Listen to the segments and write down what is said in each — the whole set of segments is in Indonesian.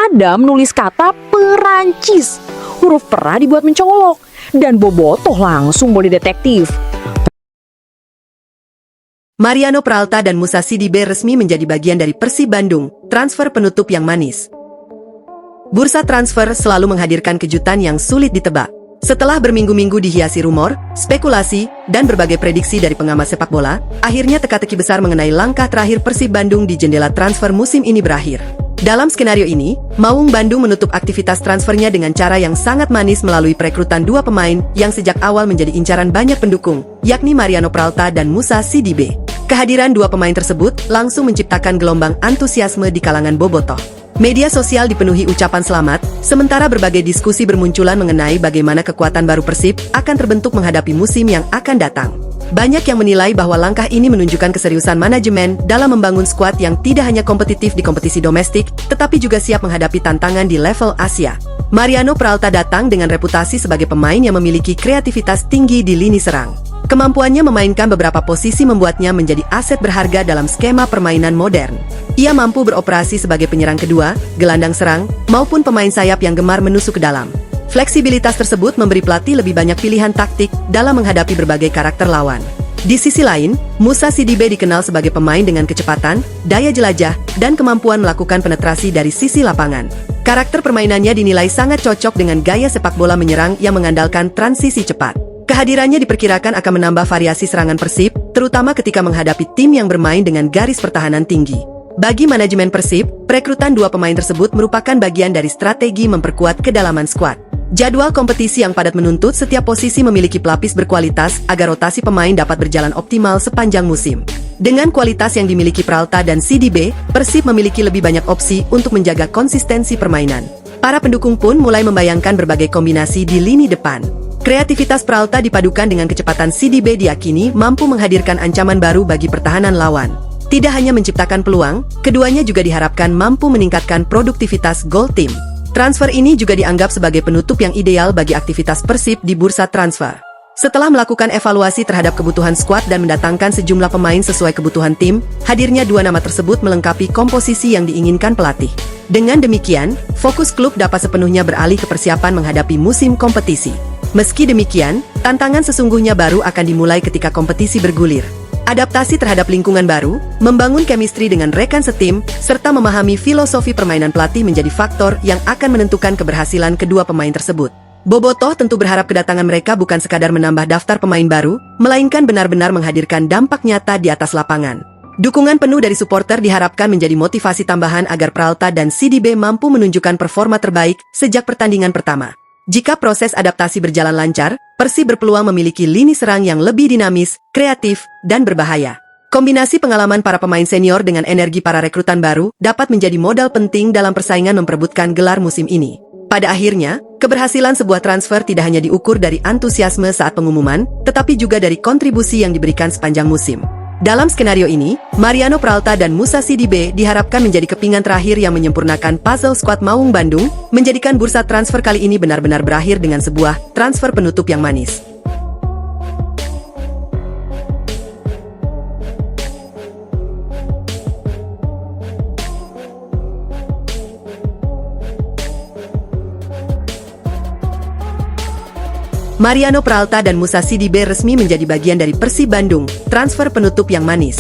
Adam nulis kata Perancis. Huruf pera dibuat mencolok dan Bobotoh langsung boleh detektif. Mariano Peralta dan Musa Sidibe resmi menjadi bagian dari Persib Bandung, transfer penutup yang manis. Bursa transfer selalu menghadirkan kejutan yang sulit ditebak. Setelah berminggu-minggu dihiasi rumor, spekulasi, dan berbagai prediksi dari pengamat sepak bola, akhirnya teka-teki besar mengenai langkah terakhir Persib Bandung di jendela transfer musim ini berakhir. Dalam skenario ini, Maung Bandung menutup aktivitas transfernya dengan cara yang sangat manis melalui perekrutan dua pemain yang sejak awal menjadi incaran banyak pendukung, yakni Mariano Peralta dan Musa Sidibe. Kehadiran dua pemain tersebut langsung menciptakan gelombang antusiasme di kalangan Bobotoh. Media sosial dipenuhi ucapan selamat, sementara berbagai diskusi bermunculan mengenai bagaimana kekuatan baru Persib akan terbentuk menghadapi musim yang akan datang. Banyak yang menilai bahwa langkah ini menunjukkan keseriusan manajemen dalam membangun skuad yang tidak hanya kompetitif di kompetisi domestik, tetapi juga siap menghadapi tantangan di level Asia. Mariano Peralta datang dengan reputasi sebagai pemain yang memiliki kreativitas tinggi di lini serang. Kemampuannya memainkan beberapa posisi membuatnya menjadi aset berharga dalam skema permainan modern. Ia mampu beroperasi sebagai penyerang kedua, gelandang serang, maupun pemain sayap yang gemar menusuk ke dalam. Fleksibilitas tersebut memberi pelatih lebih banyak pilihan taktik dalam menghadapi berbagai karakter lawan. Di sisi lain, Musa Sidibe dikenal sebagai pemain dengan kecepatan, daya jelajah, dan kemampuan melakukan penetrasi dari sisi lapangan. Karakter permainannya dinilai sangat cocok dengan gaya sepak bola menyerang yang mengandalkan transisi cepat. Kehadirannya diperkirakan akan menambah variasi serangan Persib, terutama ketika menghadapi tim yang bermain dengan garis pertahanan tinggi. Bagi manajemen Persib, perekrutan dua pemain tersebut merupakan bagian dari strategi memperkuat kedalaman skuad. Jadwal kompetisi yang padat menuntut setiap posisi memiliki pelapis berkualitas agar rotasi pemain dapat berjalan optimal sepanjang musim. Dengan kualitas yang dimiliki Peralta dan Sidibe, Persib memiliki lebih banyak opsi untuk menjaga konsistensi permainan. Para pendukung pun mulai membayangkan berbagai kombinasi di lini depan. Kreativitas Peralta dipadukan dengan kecepatan Sidibe diyakini mampu menghadirkan ancaman baru bagi pertahanan lawan. Tidak hanya menciptakan peluang, keduanya juga diharapkan mampu meningkatkan produktivitas gol tim. Transfer ini juga dianggap sebagai penutup yang ideal bagi aktivitas Persib di bursa transfer. Setelah melakukan evaluasi terhadap kebutuhan skuad dan mendatangkan sejumlah pemain sesuai kebutuhan tim, hadirnya dua nama tersebut melengkapi komposisi yang diinginkan pelatih. Dengan demikian, fokus klub dapat sepenuhnya beralih ke persiapan menghadapi musim kompetisi. Meski demikian, tantangan sesungguhnya baru akan dimulai ketika kompetisi bergulir. Adaptasi terhadap lingkungan baru, membangun chemistry dengan rekan setim, serta memahami filosofi permainan pelatih menjadi faktor yang akan menentukan keberhasilan kedua pemain tersebut. Bobotoh tentu berharap kedatangan mereka bukan sekadar menambah daftar pemain baru, melainkan benar-benar menghadirkan dampak nyata di atas lapangan. Dukungan penuh dari supporter diharapkan menjadi motivasi tambahan agar Peralta dan Sidibe mampu menunjukkan performa terbaik sejak pertandingan pertama. Jika proses adaptasi berjalan lancar, Persib berpeluang memiliki lini serang yang lebih dinamis, kreatif, dan berbahaya. Kombinasi pengalaman para pemain senior dengan energi para rekrutan baru dapat menjadi modal penting dalam persaingan memperebutkan gelar musim ini. Pada akhirnya, keberhasilan sebuah transfer tidak hanya diukur dari antusiasme saat pengumuman, tetapi juga dari kontribusi yang diberikan sepanjang musim. Dalam skenario ini, Mariano Peralta dan Musa Sidibe diharapkan menjadi kepingan terakhir yang menyempurnakan puzzle skuad Maung Bandung, menjadikan bursa transfer kali ini benar-benar berakhir dengan sebuah transfer penutup yang manis. Mariano Peralta dan Musa Sidibe resmi menjadi bagian dari Persib Bandung, transfer penutup yang manis.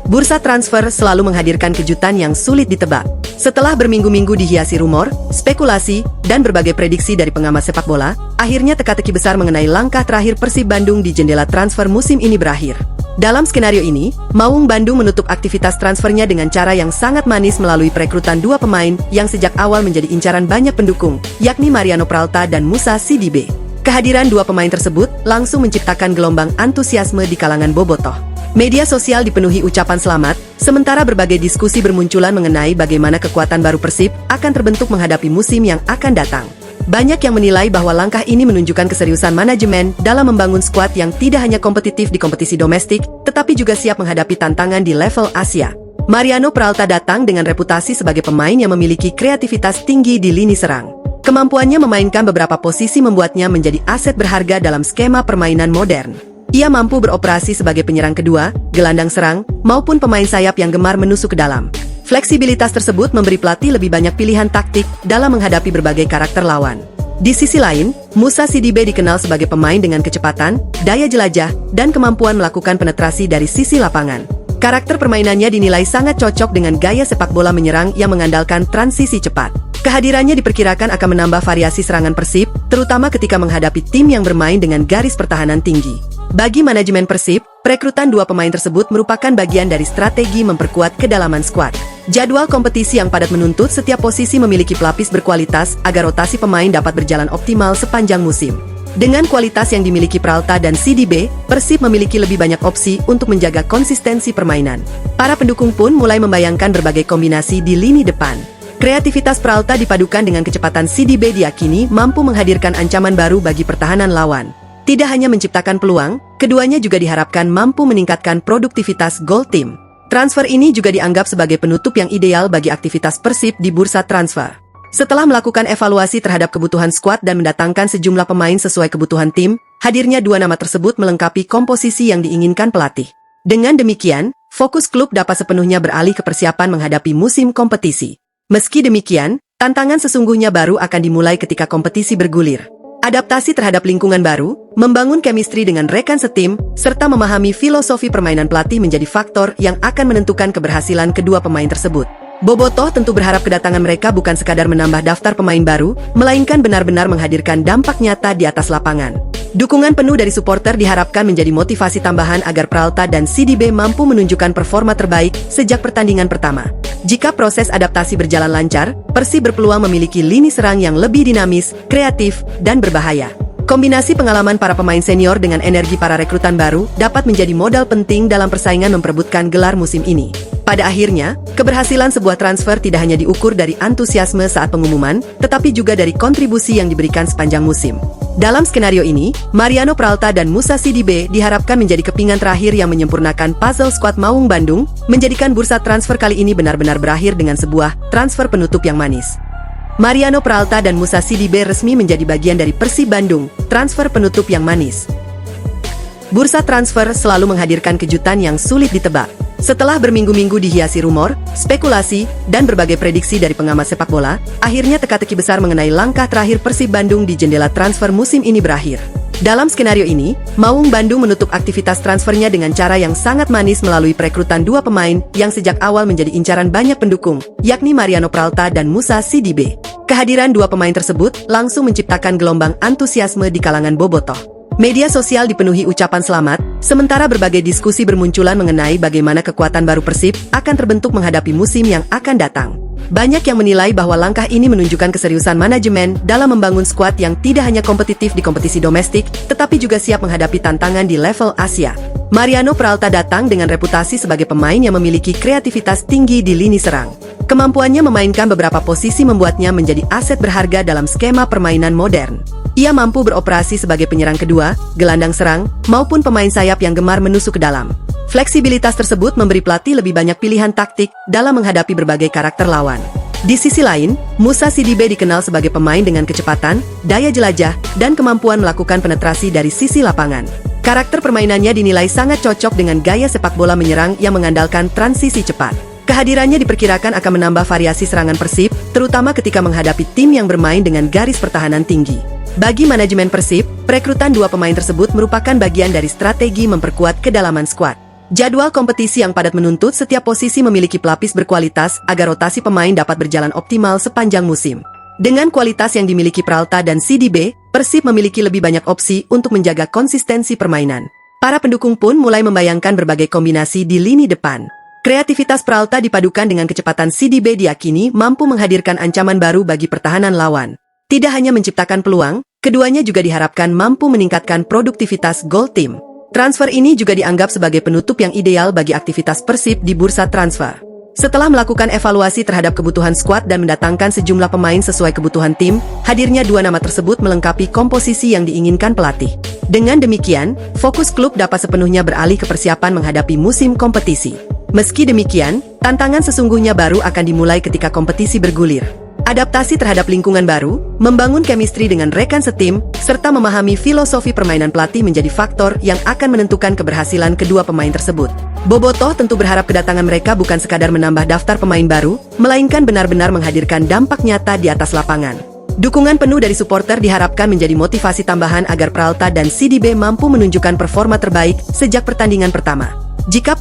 Bursa transfer selalu menghadirkan kejutan yang sulit ditebak. Setelah berminggu-minggu dihiasi rumor, spekulasi, dan berbagai prediksi dari pengamat sepak bola, akhirnya teka-teki besar mengenai langkah terakhir Persib Bandung di jendela transfer musim ini berakhir. Dalam skenario ini, Maung Bandung menutup aktivitas transfernya dengan cara yang sangat manis melalui perekrutan dua pemain yang sejak awal menjadi incaran banyak pendukung, yakni Mariano Peralta dan Musa Sidibe. Kehadiran dua pemain tersebut langsung menciptakan gelombang antusiasme di kalangan Bobotoh. Media sosial dipenuhi ucapan selamat, sementara berbagai diskusi bermunculan mengenai bagaimana kekuatan baru Persib akan terbentuk menghadapi musim yang akan datang. Banyak yang menilai bahwa langkah ini menunjukkan keseriusan manajemen dalam membangun skuad yang tidak hanya kompetitif di kompetisi domestik, tetapi juga siap menghadapi tantangan di level Asia. Mariano Peralta datang dengan reputasi sebagai pemain yang memiliki kreativitas tinggi di lini serang. Kemampuannya memainkan beberapa posisi membuatnya menjadi aset berharga dalam skema permainan modern. Ia mampu beroperasi sebagai penyerang kedua, gelandang serang, maupun pemain sayap yang gemar menusuk ke dalam. Fleksibilitas tersebut memberi pelatih lebih banyak pilihan taktik dalam menghadapi berbagai karakter lawan. Di sisi lain, Moussa Sidibé dikenal sebagai pemain dengan kecepatan, daya jelajah, dan kemampuan melakukan penetrasi dari sisi lapangan. Karakter permainannya dinilai sangat cocok dengan gaya sepak bola menyerang yang mengandalkan transisi cepat. Kehadirannya diperkirakan akan menambah variasi serangan Persib, terutama ketika menghadapi tim yang bermain dengan garis pertahanan tinggi. Bagi manajemen Persib, perekrutan dua pemain tersebut merupakan bagian dari strategi memperkuat kedalaman skuad. Jadwal kompetisi yang padat menuntut setiap posisi memiliki pelapis berkualitas agar rotasi pemain dapat berjalan optimal sepanjang musim. Dengan kualitas yang dimiliki Peralta dan Sidibé, Persib memiliki lebih banyak opsi untuk menjaga konsistensi permainan. Para pendukung pun mulai membayangkan berbagai kombinasi di lini depan. Kreativitas Peralta dipadukan dengan kecepatan Sidibé diyakini mampu menghadirkan ancaman baru bagi pertahanan lawan. Tidak hanya menciptakan peluang, keduanya juga diharapkan mampu meningkatkan produktivitas gol tim. Transfer ini juga dianggap sebagai penutup yang ideal bagi aktivitas Persib di bursa transfer. Setelah melakukan evaluasi terhadap kebutuhan skuad dan mendatangkan sejumlah pemain sesuai kebutuhan tim, hadirnya dua nama tersebut melengkapi komposisi yang diinginkan pelatih. Dengan demikian, fokus klub dapat sepenuhnya beralih ke persiapan menghadapi musim kompetisi. Meski demikian, tantangan sesungguhnya baru akan dimulai ketika kompetisi bergulir. Adaptasi terhadap lingkungan baru, membangun chemistry dengan rekan setim, serta memahami filosofi permainan pelatih menjadi faktor yang akan menentukan keberhasilan kedua pemain tersebut. Bobotoh tentu berharap kedatangan mereka bukan sekadar menambah daftar pemain baru, melainkan benar-benar menghadirkan dampak nyata di atas lapangan. Dukungan penuh dari supporter diharapkan menjadi motivasi tambahan agar Peralta dan Sidibé mampu menunjukkan performa terbaik sejak pertandingan pertama. Jika proses adaptasi berjalan lancar, Persib berpeluang memiliki lini serang yang lebih dinamis, kreatif, dan berbahaya. Kombinasi pengalaman para pemain senior dengan energi para rekrutan baru dapat menjadi modal penting dalam persaingan memperebutkan gelar musim ini. Pada akhirnya, keberhasilan sebuah transfer tidak hanya diukur dari antusiasme saat pengumuman, tetapi juga dari kontribusi yang diberikan sepanjang musim. Dalam skenario ini, Mariano Peralta dan Moussa Sidibé diharapkan menjadi kepingan terakhir yang menyempurnakan puzzle skuad Maung Bandung, menjadikan bursa transfer kali ini benar-benar berakhir dengan sebuah transfer penutup yang manis. Mariano Peralta dan Moussa Sidibé resmi menjadi bagian dari Persib Bandung, transfer penutup yang manis. Bursa transfer selalu menghadirkan kejutan yang sulit ditebak. Setelah berminggu-minggu dihiasi rumor, spekulasi, dan berbagai prediksi dari pengamat sepak bola, akhirnya teka-teki besar mengenai langkah terakhir Persib Bandung di jendela transfer musim ini berakhir. Dalam skenario ini, Maung Bandung menutup aktivitas transfernya dengan cara yang sangat manis melalui perekrutan dua pemain yang sejak awal menjadi incaran banyak pendukung, yakni Mariano Peralta dan Moussa Sidibé. Kehadiran dua pemain tersebut langsung menciptakan gelombang antusiasme di kalangan bobotoh. Media sosial dipenuhi ucapan selamat, sementara berbagai diskusi bermunculan mengenai bagaimana kekuatan baru Persib akan terbentuk menghadapi musim yang akan datang. Banyak yang menilai bahwa langkah ini menunjukkan keseriusan manajemen dalam membangun skuad yang tidak hanya kompetitif di kompetisi domestik, tetapi juga siap menghadapi tantangan di level Asia. Mariano Peralta datang dengan reputasi sebagai pemain yang memiliki kreativitas tinggi di lini serang. Kemampuannya memainkan beberapa posisi membuatnya menjadi aset berharga dalam skema permainan modern. Ia mampu beroperasi sebagai penyerang kedua, gelandang serang, maupun pemain sayap yang gemar menusuk ke dalam. Fleksibilitas tersebut memberi pelatih lebih banyak pilihan taktik dalam menghadapi berbagai karakter lawan. Di sisi lain, Moussa Sidibé dikenal sebagai pemain dengan kecepatan, daya jelajah, dan kemampuan melakukan penetrasi dari sisi lapangan. Karakter permainannya dinilai sangat cocok dengan gaya sepak bola menyerang yang mengandalkan transisi cepat. Kehadirannya diperkirakan akan menambah variasi serangan Persib, terutama ketika menghadapi tim yang bermain dengan garis pertahanan tinggi. Bagi manajemen Persib, perekrutan dua pemain tersebut merupakan bagian dari strategi memperkuat kedalaman skuad. Jadwal kompetisi yang padat menuntut setiap posisi memiliki pelapis berkualitas agar rotasi pemain dapat berjalan optimal sepanjang musim. Dengan kualitas yang dimiliki Peralta dan Sidibé, Persib memiliki lebih banyak opsi untuk menjaga konsistensi permainan. Para pendukung pun mulai membayangkan berbagai kombinasi di lini depan. Kreativitas Peralta dipadukan dengan kecepatan Sidibé diyakini mampu menghadirkan ancaman baru bagi pertahanan lawan. Tidak hanya menciptakan peluang, keduanya juga diharapkan mampu meningkatkan produktivitas gol tim. Transfer ini juga dianggap sebagai penutup yang ideal bagi aktivitas Persib di bursa transfer. Setelah melakukan evaluasi terhadap kebutuhan skuad dan mendatangkan sejumlah pemain sesuai kebutuhan tim, hadirnya dua nama tersebut melengkapi komposisi yang diinginkan pelatih. Dengan demikian, fokus klub dapat sepenuhnya beralih ke persiapan menghadapi musim kompetisi. Meski demikian, tantangan sesungguhnya baru akan dimulai ketika kompetisi bergulir. Adaptasi terhadap lingkungan baru, membangun chemistry dengan rekan setim, serta memahami filosofi permainan pelatih menjadi faktor yang akan menentukan keberhasilan kedua pemain tersebut. Bobotoh tentu berharap kedatangan mereka bukan sekadar menambah daftar pemain baru, melainkan benar-benar menghadirkan dampak nyata di atas lapangan. Dukungan penuh dari supporter diharapkan menjadi motivasi tambahan agar Peralta dan CDB mampu menunjukkan performa terbaik sejak pertandingan pertama. Jika